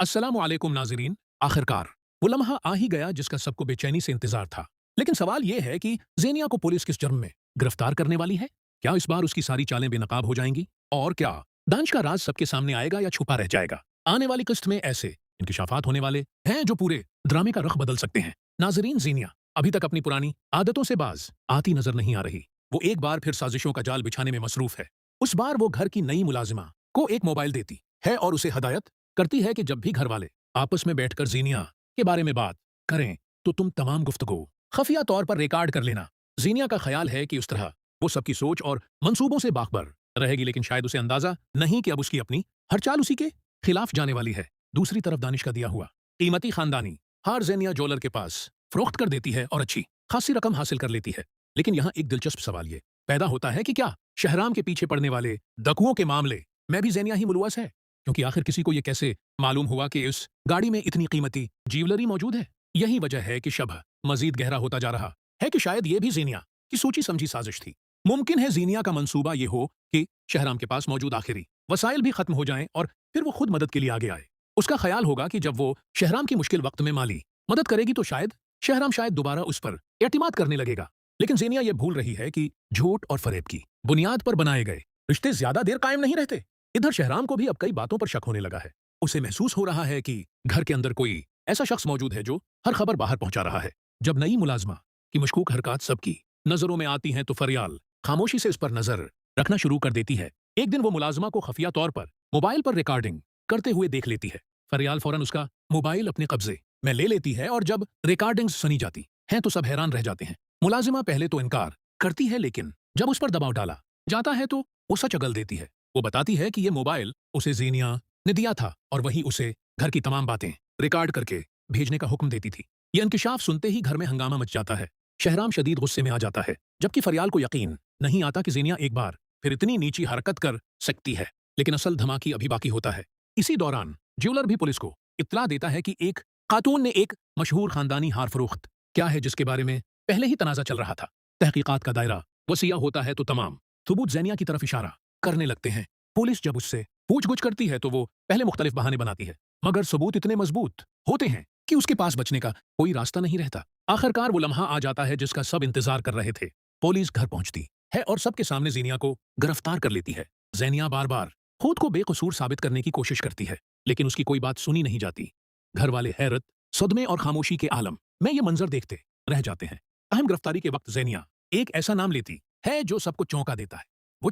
अस्सलामु अलैकुम नाज़रीन। आखिरकार वो लम्हा आ ही गया जिसका सबको बेचैनी से इंतजार था। लेकिन सवाल यह है कि ज़ेनिया को पुलिस किस जुर्म में गिरफ्तार करने वाली है? क्या इस बार उसकी सारी चालें बेनकाब हो जाएंगी? और क्या दानिश का राज सबके सामने आएगा या छुपा रह जाएगा? आने वाली किस्त में ऐसे इंकिशाफात होने वाले हैं जो पूरे ड्रामे का रुख बदल सकते हैं। नाज़रीन, ज़ेनिया अभी तक अपनी पुरानी आदतों से बाज आती नजर नहीं आ रही। वो एक बार फिर साजिशों का जाल बिछाने में मसरूफ है। उस बार वो घर की नई मुलाजिमा को एक मोबाइल देती है और उसे हदायत करती है कि जब भी घर वाले आपस में बैठकर ज़ीनिया के बारे में बात करें तो तुम तमाम गुफ्तगू खफिया तौर पर रिकॉर्ड कर लेना। ज़ीनिया का ख्याल है कि उस तरह वो सबकी सोच और मंसूबों से बाखबर रहेगी, लेकिन शायद उसे अंदाजा नहीं कि अब उसकी अपनी हर चाल उसी के खिलाफ जाने वाली है। दूसरी तरफ दानिश का दिया हुआ कीमती खानदानी हार ज़ेनिया ज्वेलर के पास फरोख्त कर देती है और अच्छी खासी रकम हासिल कर लेती है। लेकिन यहाँ एक दिलचस्प सवाल ये पैदा होता है कि क्या शहराम के पीछे पड़ने वाले डकुओं के मामले में भी ज़ेनिया ही मुलव्वस है? क्योंकि आखिर किसी को यह कैसे मालूम हुआ कि उस गाड़ी में इतनी कीमती ज्वेलरी मौजूद है? यही वजह है कि शब मजीद गहरा होता जा रहा है कि शायद ये भी ज़ीनिया की सोची समझी साजिश थी। मुमकिन है ज़ीनिया का मंसूबा ये हो कि शहराम के पास मौजूद आखिरी वसाइल भी खत्म हो जाएं और फिर वो खुद मदद के लिए आगे आए। उसका ख्याल होगा कि जब वो शहराम की मुश्किल वक्त में माली मदद करेगी तो शायद शहराम दोबारा उस पर एतमाद करने लगेगा। लेकिन ज़ेनिया ये भूल रही है कि झूठ और फरेब की बुनियाद पर बनाए गए रिश्ते ज्यादा देर कायम नहीं रहते। इधर शहराम को भी अब कई बातों पर शक होने लगा है। उसे महसूस हो रहा है कि घर के अंदर कोई ऐसा शख्स मौजूद है जो हर खबर बाहर पहुंचा रहा है। जब नई मुलाजमा की मशकूक हरकत सबकी नजरों में आती हैं तो फरियाल खामोशी से इस पर नजर रखना शुरू कर देती है। एक दिन वो मुलाजमा को खुफिया तौर पर मोबाइल पर रिकॉर्डिंग करते हुए देख लेती है। फरियाल फौरन उसका मोबाइल अपने कब्जे में ले लेती है और जब रिकॉर्डिंग्स सुनी जाती हैं तो सब हैरान रह जाते हैं। मुलाजिमा पहले तो इनकार करती है, लेकिन जब उस पर दबाव डाला जाता है तो वो सच अगल देती है। वो बताती है कि ये मोबाइल उसे ज़ीनिया ने दिया था और वही उसे घर की तमाम बातें रिकॉर्ड करके भेजने का हुक्म देती थी। ये इंकिशाफ सुनते ही घर में हंगामा मच जाता है। शहराम शदीद गुस्से में आ जाता है, जबकि फरियाल को यकीन नहीं आता कि ज़ीनिया एक बार फिर इतनी नीची हरकत कर सकती है। लेकिन असल धमाकी अभी बाकी होता है। इसी दौरान ज्वेलर भी पुलिस को इत्तला देता है कि एक खातून ने एक मशहूर खानदानी हार फरोख्त क्या है जिसके बारे में पहले ही तनाजा चल रहा था। तहकीकात का दायरा वसीया होता है तो तमाम सबूत ज़ेनिया की तरफ इशारा करने लगते हैं। पुलिस जब उससे पूछगुछ करती है तो वो पहले मुख्तलिफ बहाने बनाती है, मगर सबूत इतने मजबूत होते हैं कि उसके पास बचने का कोई रास्ता नहीं रहता। आखिरकार वो लम्हा आ जाता है जिसका सब इंतजार कर रहे थे। पुलिस घर पहुंचती है और सबके सामने ज़ेनिया को गिरफ्तार कर लेती है। ज़ेनिया बार बार खुद को बेकसूर साबित करने की कोशिश करती है, लेकिन उसकी कोई बात सुनी नहीं जाती। घर वाले हैरत, सदमे और खामोशी के आलम में ये मंजर देखते रह जाते हैं। अहम गिरफ्तारी के वक्त ज़ेनिया एक ऐसा नाम लेती है जो सबको चौंका देता है। वो